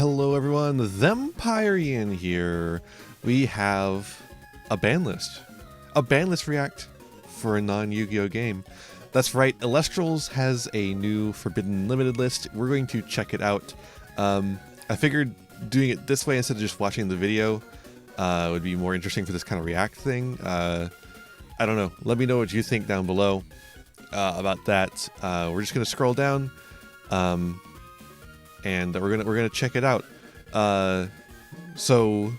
Hello everyone, Thempire here. We have a ban list. A ban list react for a non-Yu-Gi-Oh game. That's right, Elestrals has a new Forbidden Limited list. We're going to check it out. I figured doing it this way instead of just watching the video would be more interesting for this kind of react thing. I don't know. Let me know what you think down below about that. We're just gonna scroll down. And we're gonna check it out. So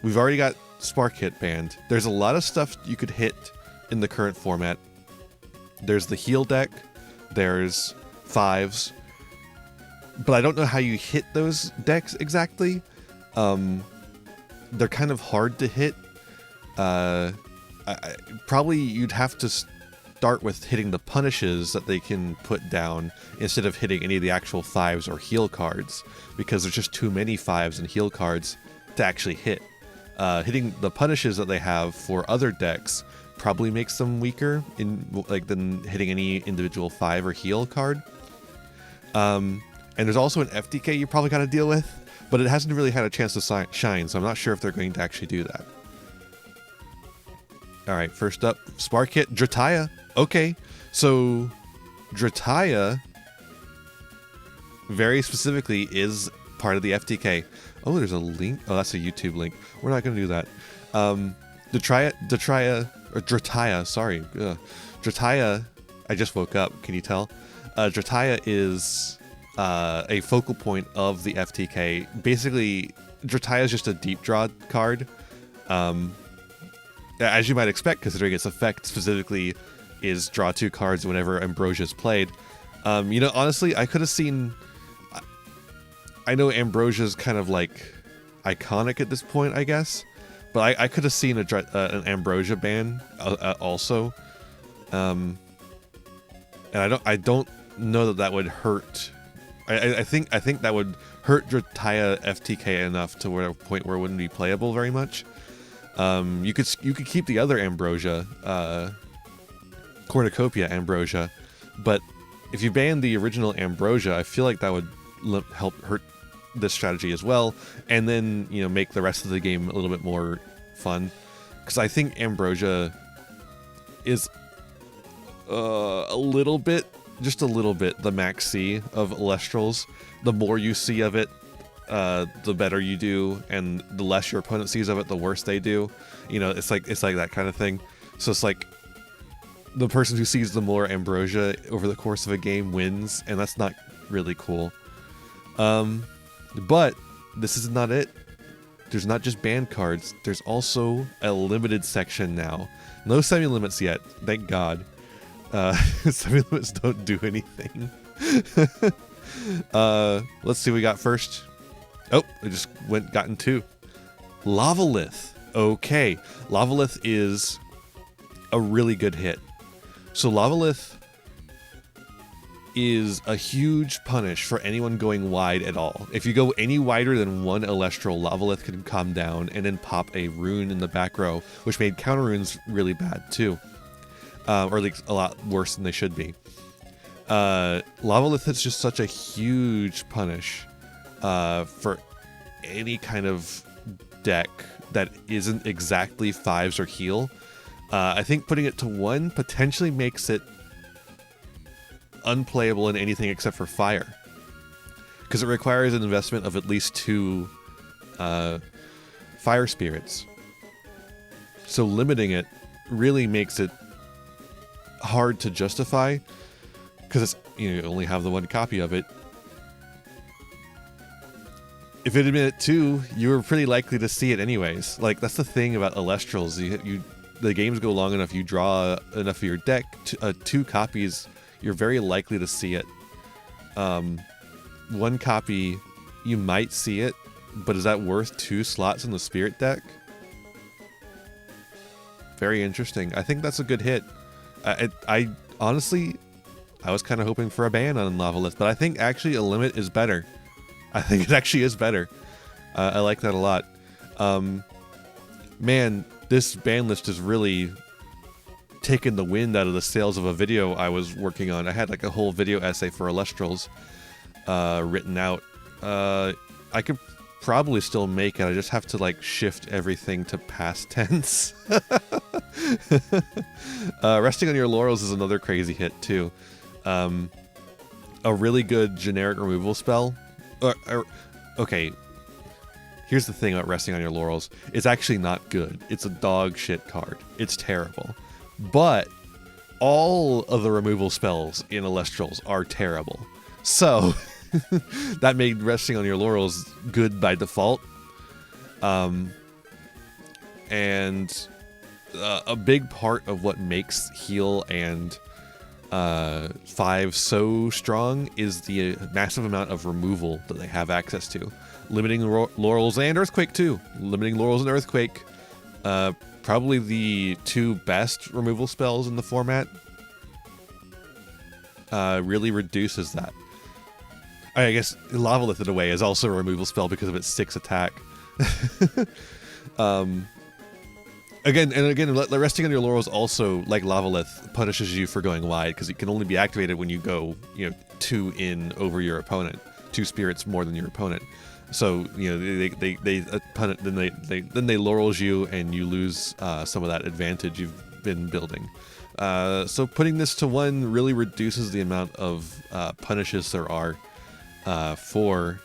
we've already got Spark Hit banned. There's a lot of stuff you could hit in the current format. There's the heal deck, there's fives, but I don't know how you hit those decks exactly. They're kind of hard to hit. Probably you'd have to start with hitting the punishes that they can put down instead of hitting any of the actual fives or heal cards, because there's just too many fives and heal cards to actually hit. Hitting the punishes that they have for other decks probably makes them weaker than hitting any individual five or heal card. And there's also an FTK you probably got to deal with, but it hasn't really had a chance to shine, so I'm not sure if they're going to actually do that. Alright, first up, Spark Hit, Drataya. Okay, so Drataya very specifically is part of the FTK. Oh, there's a link. Oh, that's a YouTube link. We're not going to do that. Drataya, sorry. Drataya, I just woke up, can you tell? Drataya is a focal point of the FTK. Basically, Drataya is just a deep draw card. As you might expect, considering its effect specifically is draw 2 cards whenever Ambrosia is played. You know, honestly, I could have seen... I know Ambrosia's kind of like iconic at this point, I guess, but I could have seen an Ambrosia ban also. And I don't know that would hurt. I think that would hurt Drataya FTK enough to a point where it wouldn't be playable very much. You could keep the other Ambrosia, Cornucopia Ambrosia, but if you ban the original Ambrosia, I feel like that would help hurt this strategy as well, and then, you know, make the rest of the game a little bit more fun, because I think Ambrosia is just a little bit the max C of Elestrals. The more you see of it, the better you do, and the less your opponent sees of it, the worse they do. You know, it's like that kind of thing. So it's like the person who sees the more Ambrosia over the course of a game wins, and that's not really cool. But this is not it. There's not just banned cards, there's also a limited section now. No semi-limits yet, thank God. Semi-limits don't do anything. Let's see what we got first. Oh, I just gotten 2. Lavalith. Okay, Lavalith is a really good hit. So Lavalith is a huge punish for anyone going wide at all. If you go any wider than one Elestral, Lavalith can come down and then pop a rune in the back row, which made counter runes really bad too. Or at least a lot worse than they should be. Lavalith is just such a huge punish for any kind of deck that isn't exactly fives or heal. I think putting it to 1 potentially makes it unplayable in anything except for fire, because it requires an investment of at least 2 fire spirits. So limiting it really makes it hard to justify, because it's, you only have the 1 copy of it. If it had been at 2, you were pretty likely to see it anyways. Like, that's the thing about Elestrals. The games go long enough, you draw enough of your deck, 2 copies, you're very likely to see it. 1 copy, you might see it, but is that worth 2 slots in the spirit deck? Very interesting. I think that's a good hit. I honestly, I was kind of hoping for a ban on Lavalith, but I think actually a limit is better. I think it actually is better. I like that a lot. Man, this ban list is really taken the wind out of the sails of a video I was working on. I had like a whole video essay for Elestrals written out. I could probably still make it. I just have to like shift everything to past tense. Resting on your laurels is another crazy hit too. A really good generic removal spell. Okay, here's the thing about resting on your laurels. It's actually not good. It's a dog shit card. It's terrible. But all of the removal spells in Elestrals are terrible. So that made resting on your laurels good by default. And a big part of what makes heal and 5 so strong is the massive amount of removal that they have access to. Limiting laurels and earthquake too. Limiting laurels and earthquake, probably the 2 best removal spells in the format. Really reduces that. I guess Lavalith in a way is also a removal spell because of its 6 attack. Again, resting on your laurels also, like Lavalith, punishes you for going wide because it can only be activated when you go, 2 in over your opponent, 2 spirits more than your opponent. So then they laurels you and you lose some of that advantage you've been building. So putting this to 1 really reduces the amount of punishes there are for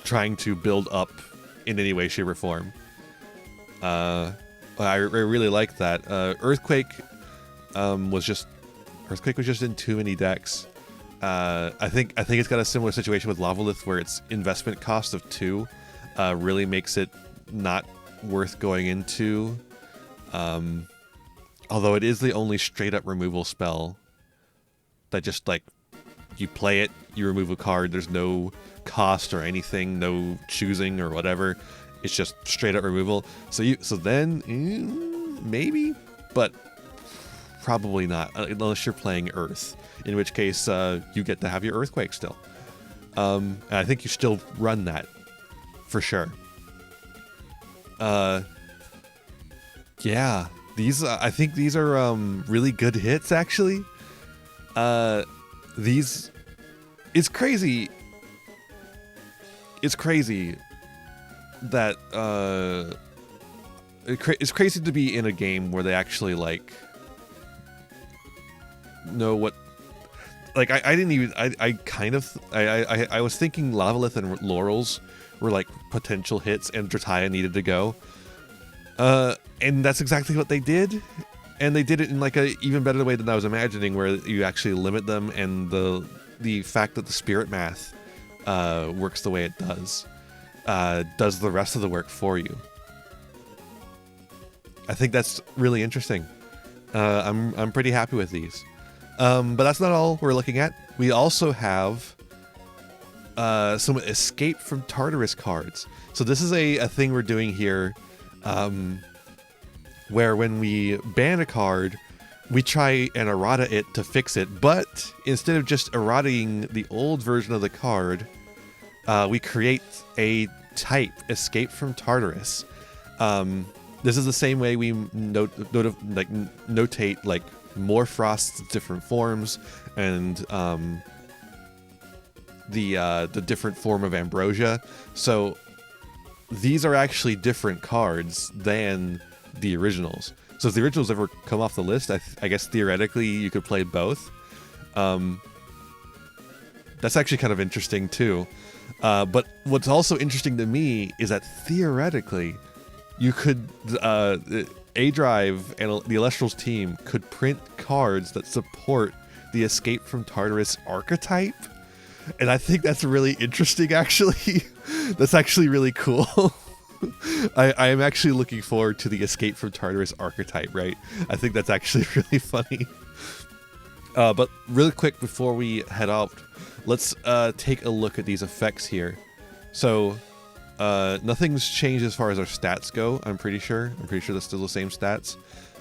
trying to build up in any way, shape, or form. I really like that. Earthquake was just in too many decks. I think it's got a similar situation with Lavalith where its investment cost of 2 really makes it not worth going into. Although it is the only straight up removal spell that just like you play it, you remove a card. There's no cost or anything, no choosing or whatever. It's just straight up removal. So then maybe, but probably not unless you're playing Earth, in which case you get to have your Earthquake still. And I think you still run that for sure. Yeah, these I think these are really good hits actually. It's crazy. It's crazy that it's crazy to be in a game where they actually like know what. Like I didn't even I was thinking Lavalith and Laurels were like potential hits and Drataya needed to go. And that's exactly what they did. And they did it in like a even better way than I was imagining, where you actually limit them, and the fact that the spirit math works the way it does the rest of the work for you. I think that's really interesting. I'm pretty happy with these. But that's not all we're looking at. We also have some Escape from Tartarus cards. So this is a thing we're doing here, where when we ban a card, we try and errata it to fix it. But instead of just errataing the old version of the card, we create a type, Escape from Tartarus. This is the same way we notate like Morfrost's different forms and the different form of Ambrosia. So these are actually different cards than the originals. So if the originals ever come off the list, I guess theoretically you could play both. That's actually kind of interesting too. But what's also interesting to me is that theoretically you could A-Drive and the Elestrals team could print cards that support the Escape from Tartarus archetype. And I think that's really interesting, actually. That's actually really cool. I am actually looking forward to the Escape from Tartarus archetype, right? I think that's actually really funny. But really quick before we head out, let's take a look at these effects here. So nothing's changed as far as our stats go, I'm pretty sure. I'm pretty sure that's still the same stats.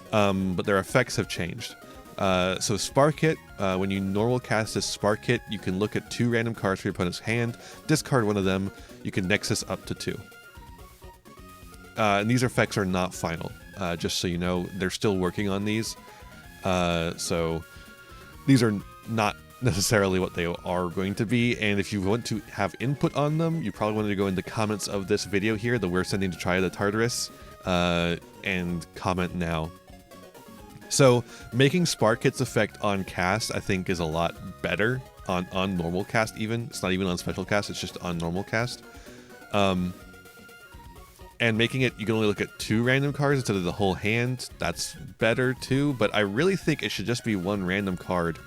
But their effects have changed. So Spark Hit, when you normal cast this Spark Hit, you can look at 2 random cards from your opponent's hand, discard one of them, you can Nexus up to 2. And these effects are not final, just so you know. They're still working on these. So these are not necessarily what they are going to be, and if you want to have input on them, you probably want to go in the comments of this video here that we're sending to try the Tartarus, and comment now. So making Spark Hit's effect on cast, I think, is a lot better on normal cast. Even it's not even on special cast, it's just on normal cast. And making it, you can only look at 2 random cards instead of the whole hand. That's better too, but I really think it should just be 1 random card,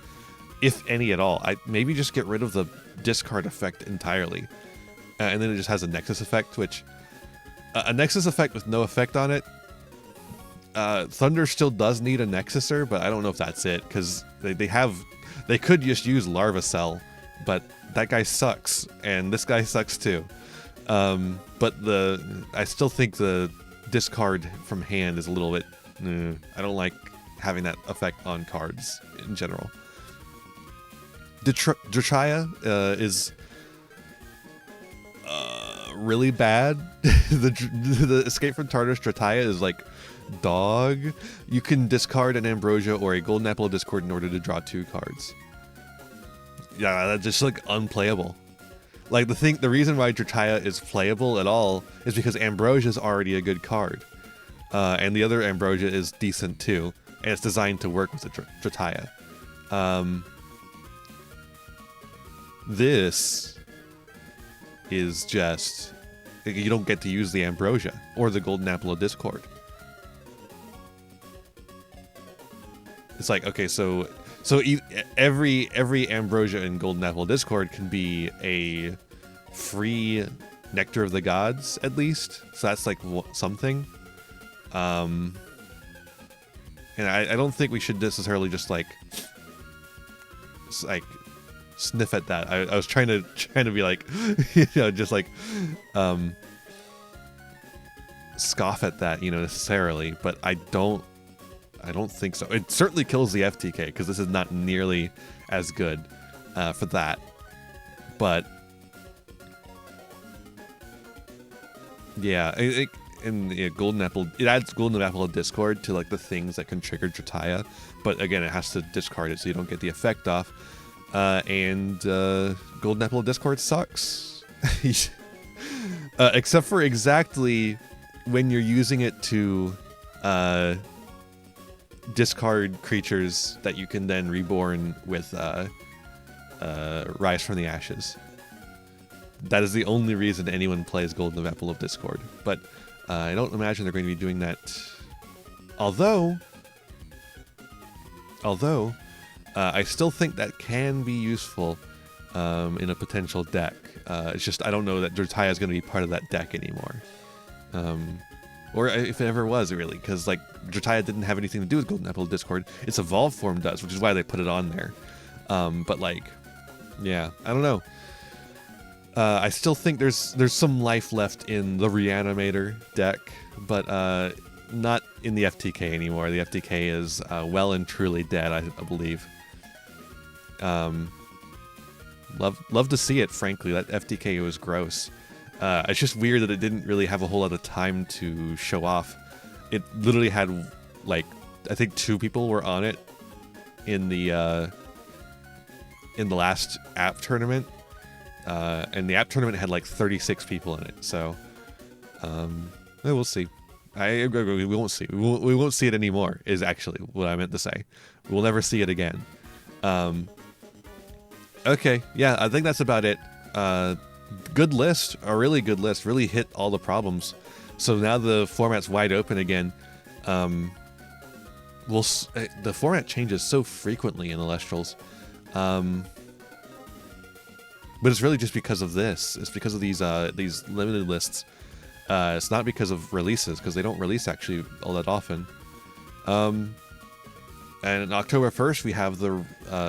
if any at all. Maybe just get rid of the discard effect entirely. And then it just has a Nexus effect, which... a Nexus effect with no effect on it. Thunder still does need a Nexuser, but I don't know if that's it, because they could just use Larva Cell, but that guy sucks, and this guy sucks too. But I still think the discard from hand is a little bit... I don't like having that effect on cards in general. Drachaya is really bad. the Escape from Tartarus Drachaya is like dog. You can discard an Ambrosia or a Golden Apple of Discord in order to draw 2 cards. Yeah, that's just like unplayable. Like the reason why Drachaya is playable at all is because Ambrosia is already a good card, and the other Ambrosia is decent too, and it's designed to work with the Drachaya. This is just, you don't get to use the Ambrosia or the Golden Apple of Discord. It's like, okay, so every Ambrosia and Golden Apple Discord can be a free Nectar of the Gods, at least. So that's like something. And I don't think we should necessarily just like sniff at that. I was trying to be like, just like scoff at that, necessarily, but I don't think so. It certainly kills the FTK, because this is not nearly as good for that. But yeah, Golden Apple, it adds Golden Apple of Discord to like the things that can trigger Drachaya, but again, it has to discard it so you don't get the effect off. And Golden Apple of Discord sucks, except for exactly when you're using it to discard creatures that you can then reborn with Rise from the Ashes. That is the only reason anyone plays Golden Apple of Discord, but I don't imagine they're going to be doing that. Although I still think that can be useful in a potential deck. It's just I don't know that Drachaya is going to be part of that deck anymore. Or if it ever was, really, because like Drachaya didn't have anything to do with Golden Apple of Discord. Its evolved form does, which is why they put it on there. But like, yeah, I don't know. I still think there's some life left in the Reanimator deck, but not in the FTK anymore. The FTK is well and truly dead, I believe. Love to see it, frankly. That FTK was gross. It's just weird that it didn't really have a whole lot of time to show off. It literally had, like, I think 2 people were on it in the last app tournament, and the app tournament had like 36 people in it. So, we'll see. We won't see. We won't see it anymore. Is actually what I meant to say. We'll never see it again. Okay, yeah, I think that's about it. Good list, a really good list, really hit all the problems. So now the format's wide open again. The format changes so frequently in Elestrals. But it's really just because of this. It's because of these limited lists. It's not because of releases, because they don't release actually all that often. And on October 1st we have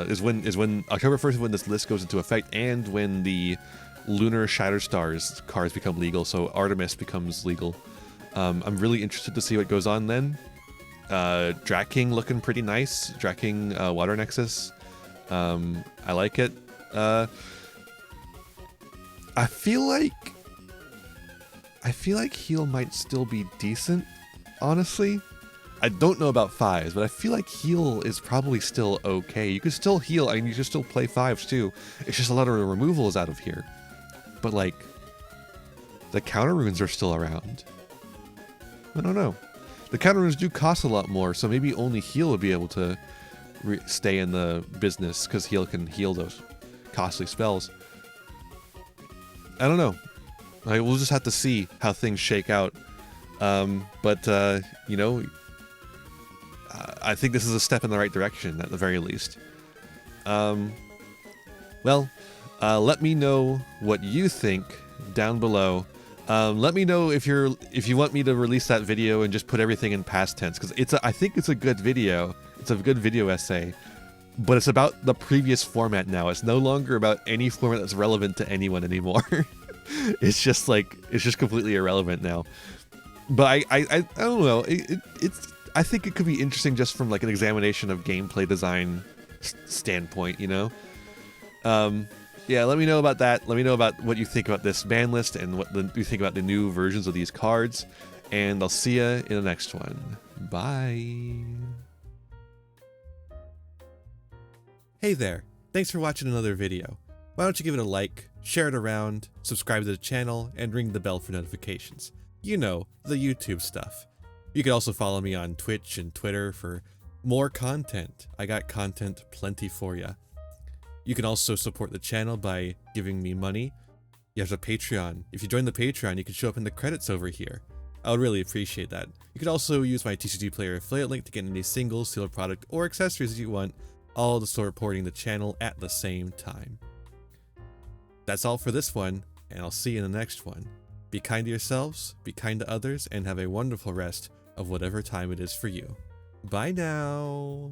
is when October 1st is when this list goes into effect, and when the Lunar Shattered Stars cards become legal, so Artemis becomes legal. I'm really interested to see what goes on then. Drat King looking pretty nice. Drat King Water Nexus. I like it. I feel like Heal might still be decent, honestly. I don't know about 5s, but I feel like heal is probably still okay. You can still heal, and you can still play 5s too. It's just a lot of the removal is out of here. But like, the counter runes are still around. I don't know. The counter runes do cost a lot more, so maybe only heal would be able to stay in the business, because heal can heal those costly spells. I don't know. We'll just have to see how things shake out. You know, I think this is a step in the right direction at the very least. Well, let me know what you think down below. Let me know if you want me to release that video and just put everything in past tense, because I think it's a good video. It's a good video essay, but it's about the previous format now. It's no longer about any format that's relevant to anyone anymore. It's just completely irrelevant now. But I don't know. I think it could be interesting just from like an examination of gameplay design standpoint, you know. Yeah, let me know about that. Let me know about what you think about this ban list and what you think about the new versions of these cards. And I'll see you in the next one. Bye. Hey there. Thanks for watching another video. Why don't you give it a like, share it around, subscribe to the channel, and ring the bell for notifications. You know, the YouTube stuff. You can also follow me on Twitch and Twitter for more content. I got content plenty for ya. You can also support the channel by giving me money. You have a Patreon. If you join the Patreon, you can show up in the credits over here. I would really appreciate that. You could also use my TCG Player affiliate link to get any singles, sealed product, or accessories you want, all to supporting the channel at the same time. That's all for this one, and I'll see you in the next one. Be kind to yourselves, be kind to others, and have a wonderful rest of whatever time it is for you. Bye now!